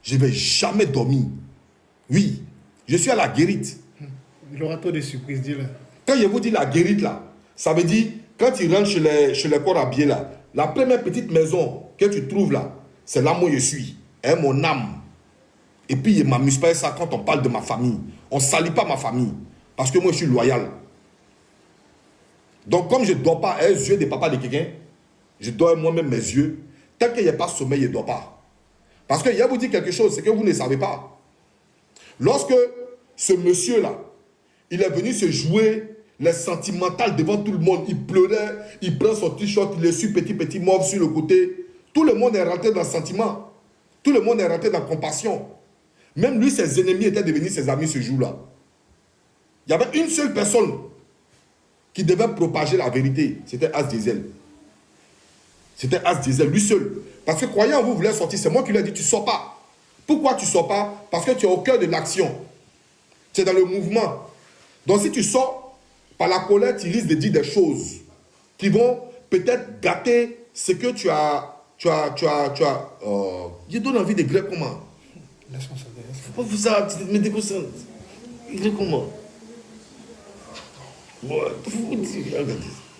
je ne vais jamais dormir. Oui, je suis à la guérite. Il aura trop de surprises, dis-le. Quand je vous dis la guérite là, ça veut dire, quand tu rentres chez les corps habillés là, la première petite maison que tu trouves là, c'est là où je suis. Hein, mon âme. Et puis, je ne m'amuse pas à ça quand on parle de ma famille. On ne salit pas ma famille. Parce que moi, je suis loyal. Donc, comme je ne dors pas les yeux des papas de quelqu'un, je dors moi-même mes yeux. Tant qu'il n'y a pas sommeil, je ne dors pas. Parce que je vais vous dire quelque chose, c'est que vous ne savez pas. Lorsque ce monsieur-là, il est venu se jouer les sentimentales devant tout le monde, il pleurait, il prend son t-shirt, il essuie petit mauve sur le côté. Tout le monde est rentré dans le sentiment. Tout le monde est rentré dans la compassion. Même lui, ses ennemis étaient devenus ses amis ce jour-là. Il y avait une seule personne qui devait propager la vérité. C'était As Diesel. C'était As Diesel, lui seul. Parce que croyant vous voulez sortir, c'est moi qui lui ai dit, tu ne sors pas. Pourquoi tu ne sors pas? Parce que tu es au cœur de l'action. Tu es dans le mouvement. Donc si tu sors, par la colère, tu risques de dire des choses qui vont peut-être gâter ce que tu as... Je donne envie de grec comment? Laisse-moi savoir. Pourquoi vous ça, tu te mets des concentres? Grec comment?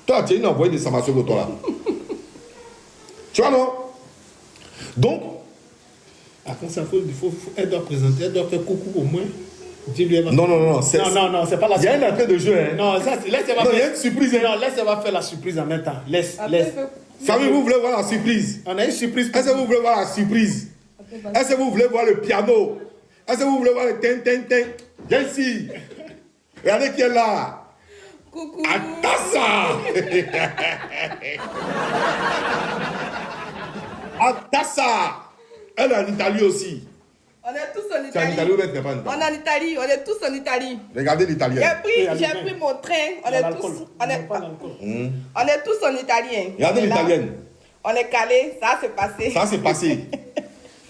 Toi, tu es une envoyée de Samasio pour toi là. Tu vois, non? Donc, après ça, elle doit présenter, elle doit faire coucou au moins. Dis-lui, non, c'est pas la surprise. Il y a une entrée de jeu, hein? Non, ça, laisse, elle va non, faire... il y a une surprise. Hein? Non, laisse, elle va faire la surprise en même temps. Laisse. Famille, vous voulez voir la surprise? On a une surprise. Est-ce que vous voulez voir la surprise? Est-ce que vous voulez voir le piano? Est-ce que vous voulez voir le tin? Viens ici. Regardez qui est là. Coucou. Atassa. Atassa. Elle est en Italie aussi. On est tous en Tu es en Italie. Italie ou bien pas en Italie? On est en Italie, on est tous en Italie. Regardez l'italien. J'ai pris mon train. On est tous en italien. Regardez l'italienne. On est calé, ça s'est passé. Ça s'est passé.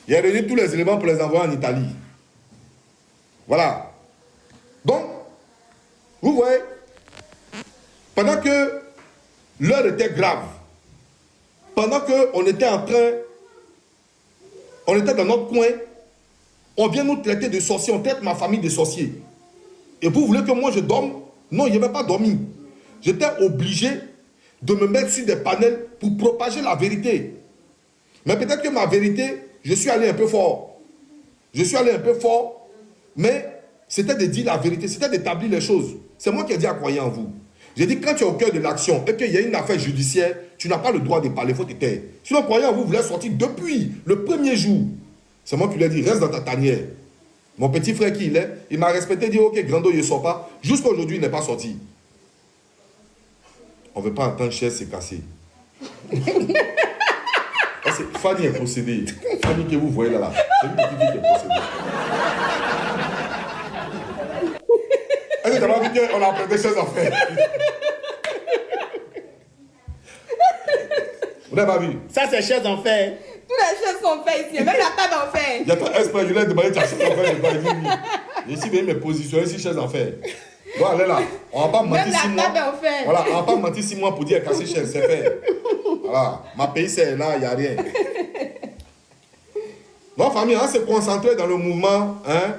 Il a réuni tous les éléments pour les envoyer en Italie. Voilà. Donc, vous voyez, pendant que l'heure était grave, pendant qu'on était en train, on était dans notre coin, on vient nous traiter de sorciers, on traite ma famille de sorciers. Et vous voulez que moi je dorme? Non, je ne vais pas dormir. J'étais obligé de me mettre sur des panels pour propager la vérité. Mais peut-être que ma vérité, je suis allé un peu fort. Mais c'était de dire la vérité, c'était d'établir les choses. C'est moi qui ai dit à croire en vous. J'ai dit, quand tu es au cœur de l'action et qu'il y a une affaire judiciaire, tu n'as pas le droit de parler, il faut te taire. Sinon, croyant en vous voulez sortir depuis le premier jour. C'est moi qui lui ai dit, reste dans ta tanière. Mon petit frère qui il est, il m'a respecté, dit, ok, Grando, il ne sort pas. Jusqu'à aujourd'hui, il n'est pas sorti. On ne veut pas entendre chaise se casser. Fanny est possédée. Fanny que vous voyez là, c'est une petite fille qui est possédée. Est-ce que tu as vu qu'on a prêté chaise en fer? Vous n'avez pas vu? Ça, c'est chaise en fer. Toutes les choses sont faites ici, même la table en fer. Il y a ton esprit, je lui ai demandé ta chaise en fer, je lui ai dit oui. Je suis venu me positionner ici, chaise en fer. Bon, allez là, on va pas mentir 6 mois. Voilà, on va pas mentir 6 mois pour dire casser chaise, c'est fait. Voilà, ma pays c'est là, il n'y a rien. Donc, famille, on s'est concentré dans le mouvement. Hein?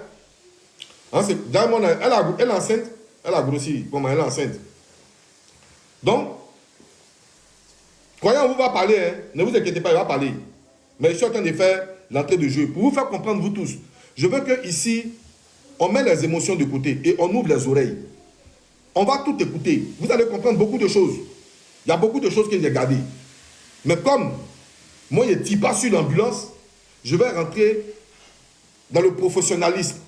Elle est enceinte, elle a grossi. Comment elle est enceinte? Donc, croyant, on vous va parler, hein? Ne vous inquiétez pas, il va parler. Mais je suis en train de faire l'entrée de jeu. Pour vous faire comprendre, vous tous, je veux que ici, on met les émotions de côté et on ouvre les oreilles. On va tout écouter. Vous allez comprendre beaucoup de choses. Il y a beaucoup de choses que j'ai gardées. Mais comme moi, je ne tire pas sur l'ambulance, je vais rentrer dans le professionnalisme.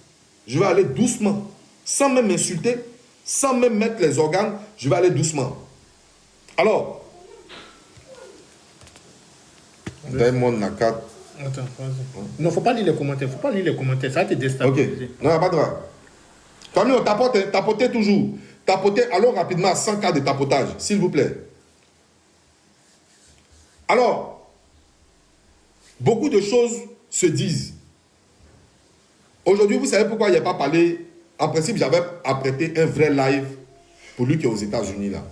Je vais aller doucement, sans même m'insulter, sans même mettre les organes, je vais aller doucement. Alors, Diamond Nakat. Attends, vas-y. Non, il ne faut pas lire les commentaires. Ça va te déstabiliser. Ok, non, il n'y a pas de droit. Famille, on tapotez toujours. Tapotez, allons rapidement à 100 cas de tapotage, s'il vous plaît. Alors, beaucoup de choses se disent. Aujourd'hui, vous savez pourquoi il n'y a pas parlé. En principe, j'avais apprêté un vrai live pour lui qui est aux États-Unis là.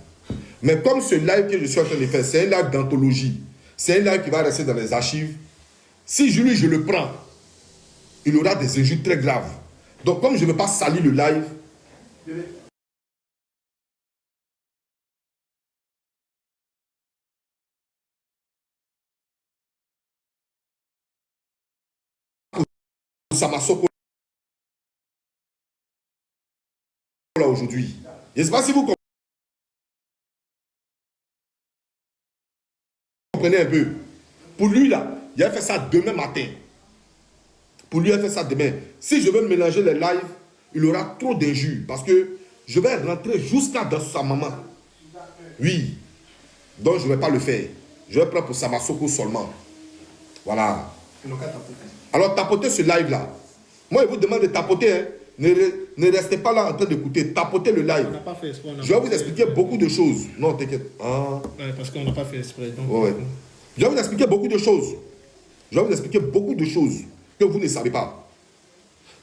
Mais comme ce live que je suis en train de faire, c'est un live d'anthologie. C'est un live qui va rester dans les archives. Si je le prends, il aura des injures très graves. Donc, comme je ne veux pas salir le live, Samasoko là aujourd'hui. Je ne sais pas si vous comprenez un peu. Pour lui là, il a fait ça demain matin. Pour lui, il a fait ça demain. Si je veux mélanger les lives, il aura trop d'injures. Parce que je vais rentrer jusqu'à dans sa maman. Oui. Donc je ne vais pas le faire. Je vais prendre pour Samasoko seulement. Voilà. Alors tapotez ce live là. Moi je vous demande de tapoter. Hein. Ne restez pas là en train d'écouter. Tapotez le live. On n'a pas fait exprès. Je vais vous expliquer beaucoup de choses. Non, t'inquiète. Ah. Ouais, parce qu'on n'a pas fait exprès. Donc... Ouais. Je vais vous expliquer beaucoup de choses. Je vais vous expliquer beaucoup de choses que vous ne savez pas.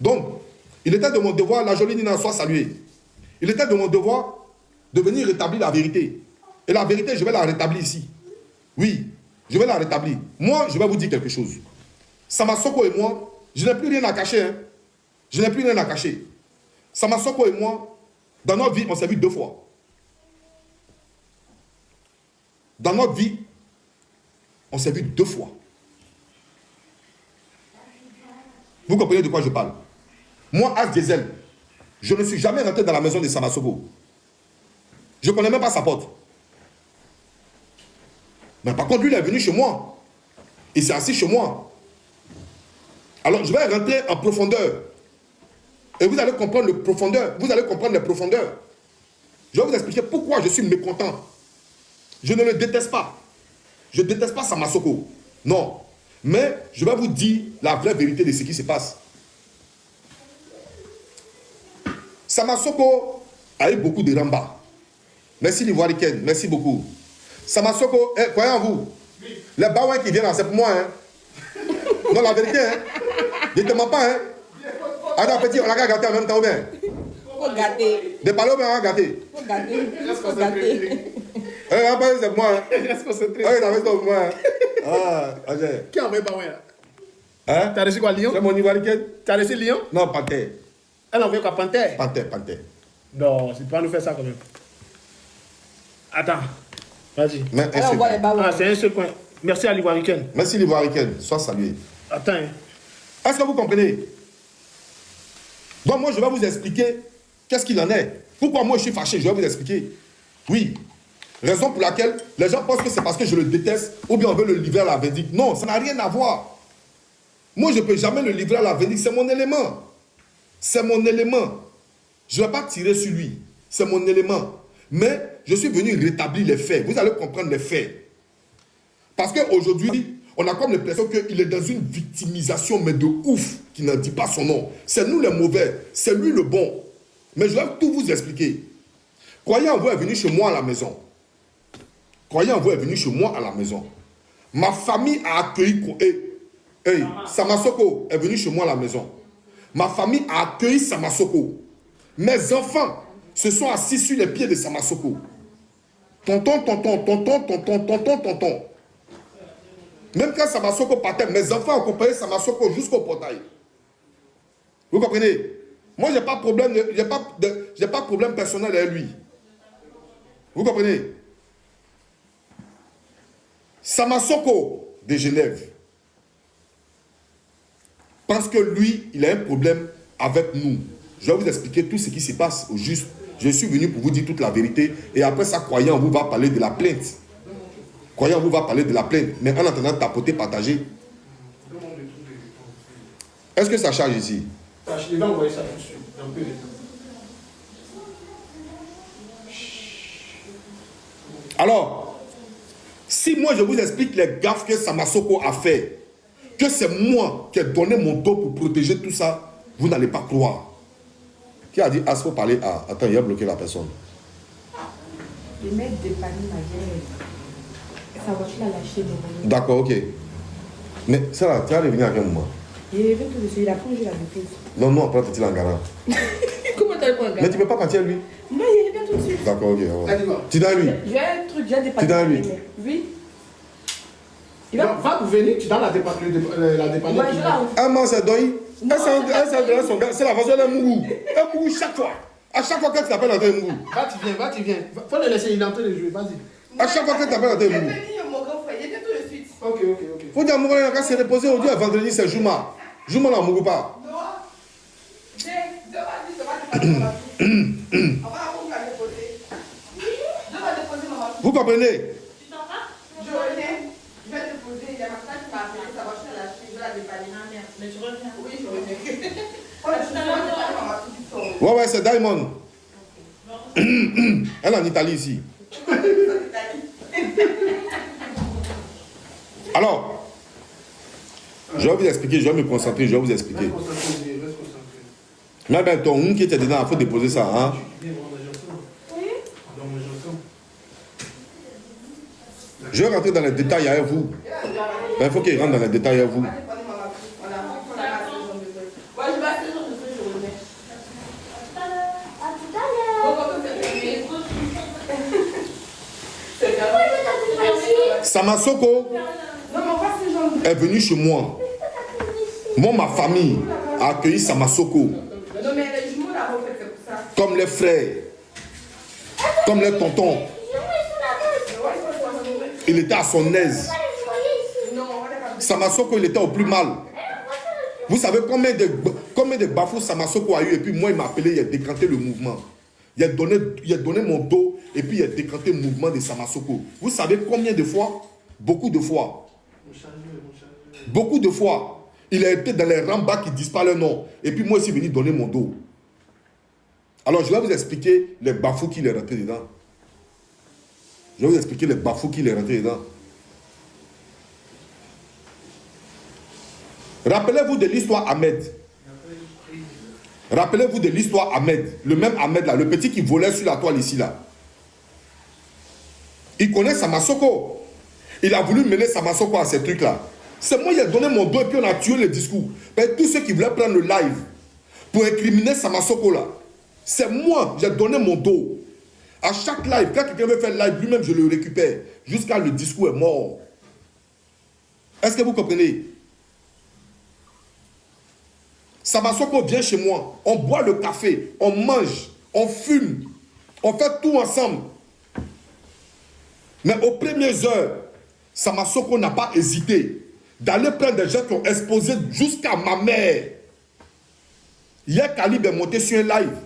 Donc, il était de mon devoir, la jolie Nina soit saluée. Il était de mon devoir de venir rétablir la vérité. Et la vérité, je vais la rétablir ici. Oui, je vais la rétablir. Moi, je vais vous dire quelque chose. Samasoko et moi, je n'ai plus rien à cacher. Hein. Je n'ai plus rien à cacher. Samasoko et moi, dans notre vie, on s'est vu 2 fois. Dans notre vie, on s'est vu 2 fois. Vous comprenez de quoi je parle? Moi, As Diesel, je ne suis jamais rentré dans la maison de Samasoko. Je ne connais même pas sa porte. Mais par contre, lui, il est venu chez moi. Il s'est assis chez moi. Alors, je vais rentrer en profondeur. Et vous allez comprendre le profondeur. Vous allez comprendre les profondeurs. Je vais vous expliquer pourquoi je suis mécontent. Je ne le déteste pas. Je ne déteste pas Samasoko. Non. Mais je vais vous dire la vraie vérité de ce qui se passe. Samasoko a eu beaucoup de ramba. Merci l'Ivoiricaine. Merci beaucoup. Samasoko, croyez en vous. Oui. Les baouins qui viennent, c'est pour moi. Hein. Non, la vérité. Hein. Je ne te mens pas. Hein. Alors, petit, on l'a gâté en même temps ou bien? Faut gâter. De parler ou bien on va gâter? Faut gâter. Faut gâter. C'est pour moi. Reste concentré. C'est pour moi. Ah, qui a envoyé Baouin là? Hein? Tu as reçu quoi, Lyon? C'est mon Ivoiricaine. Tu as reçu Lyon? Non, Panthère. Elle a envoyé quoi, Panthère? Panthère. Non, tu peux pas nous faire ça quand même. Attends, vas-y. Alors, on voit les bas. Ah, c'est un seul point. Merci à l'Ivoiricaine. Merci l'Ivoiricaine. Sois salué. Attends. Hein. Est-ce que vous comprenez? Donc moi, je vais vous expliquer qu'est-ce qu'il en est. Pourquoi moi, je suis fâché, je vais vous expliquer. Oui. Raison pour laquelle les gens pensent que c'est parce que je le déteste ou bien on veut le livrer à la vindicte. Non, ça n'a rien à voir. Moi, je ne peux jamais le livrer à la vindicte. C'est mon élément. C'est mon élément. Je ne vais pas tirer sur lui. C'est mon élément. Mais je suis venu rétablir les faits. Vous allez comprendre les faits. Parce qu'aujourd'hui, on a comme l'impression qu'il est dans une victimisation, mais de ouf, qui n'en dit pas son nom. C'est nous les mauvais. C'est lui le bon. Mais je vais tout vous expliquer. Croyez en vous est venu chez moi à la maison. Croyez en vous est venu chez moi à la maison. Ma famille a accueilli... Samasoko est venu chez moi à la maison. Ma famille a accueilli Samasoko. Mes enfants se sont assis sur les pieds de Samasoko. Tonton. Même quand Samasoko partait, mes enfants accompagnaient Samasoko jusqu'au portail. Vous comprenez? Moi, je n'ai pas de problème personnel avec lui. Vous comprenez? Samasoko de Genève pense que lui, il a un problème avec nous. Je vais vous expliquer tout ce qui se passe au juste. Je suis venu pour vous dire toute la vérité. Et après ça, croyez en vous va parler de la plainte. Croyez en vous va parler de la plainte. Mais en attendant, tapoter, partager. Est-ce que ça charge ici? Il va envoyer ça tout de suite. Un peu de temps. Alors, si moi je vous explique les gaffes que Samasoko a fait, que c'est moi qui ai donné mon dos pour protéger tout ça, vous n'allez pas croire. Qui a dit, ah, il faut parler à... Attends, il a bloqué la personne. Le mec dépanne ma gueule. Sa voiture l'a lâché devant. D'accord, ok. Mais ça là, tu vas revenir à quel moment? Il est revenu tout de suite, il a pris la bouteille. Non, après tu es en garant. Comment t'as le point? Mais tu ne peux pas partir lui? Non, il revient tout de suite. D'accord, ok. Tu es dans lui? J'ai un truc, j'ai dépanné. Tu es dans lui? Oui. Il va pour venir, tu donnes la dépanner. Ouais, Un mois, c'est Doi? son gars, c'est la façon d'un mougou. Un mougou chaque fois. À chaque fois qu'elle t'appelle, elle un mougou. Va, tu viens. Faut le laisser, il est en train de jouer, vas-y. À chaque fois qu'elle t'appelle, elle un mougou. Mon grand frère, il vient tout de suite. Ok. Faut dire à mon frère, il va se reposer aujourd'hui à vendredi, c'est Jouma. Jouma n'a mougou pas. Non. Vous comprenez? Tu t'en vas? Je reviens. Je vais te poser. Il y a ma soeur qui m'a appelé. Ça va, je suis à la chute. Je vais la dépanner. Ah merde. Mais tu reviens? Oui, je reviens. Ouais, c'est Diamond. Elle est en Italie ici. Alors, je vais vous expliquer, je vais me concentrer, je vais vous expliquer. Reste concentré. Mais ben, ton qui était dedans, il faut déposer ça. Hein? Je vais rentrer dans les détails avec vous. Il faut qu'il rentre dans les détails avec vous. Samasoko est venu chez moi. Moi, ma famille a accueilli Samasoko. Comme les frères, comme les tontons. Il était à son aise. Samasoko, il était au plus mal. Vous savez combien de bafous Samasoko a eu, et puis moi, il m'a appelé, il a décanté le mouvement. Il a donné mon dos, et puis il a décanté le mouvement de Samasoko. Vous savez combien de fois? Beaucoup de fois. Beaucoup de fois. Il a été dans les rambas qui disent pas leur nom. Et puis moi, je suis venu donner mon dos. Alors, je vais vous expliquer les bafous qu'il est rentré dedans. Je vais vous expliquer les bafous qu'il est rentré dedans. Rappelez-vous de l'histoire Ahmed. Rappelez-vous de l'histoire Ahmed. Le même Ahmed là, le petit qui volait sur la toile ici là. Il connaît Samasoko. Il a voulu mêler Samasoko à ces trucs là. C'est moi qui ai donné mon dos et puis on a tué le discours. Mais tous ceux qui voulaient prendre le live pour incriminer Samasoko là, c'est moi, j'ai donné mon dos. À chaque live, quand quelqu'un veut faire live, lui-même je le récupère. Jusqu'à le discours est mort. Est-ce que vous comprenez? Samasoko vient chez moi, on boit le café, on mange, on fume, on fait tout ensemble. Mais aux premières heures, Samasoko n'a pas hésité d'aller prendre des gens qui ont exposé jusqu'à ma mère. Hier, Calib est monté sur un live.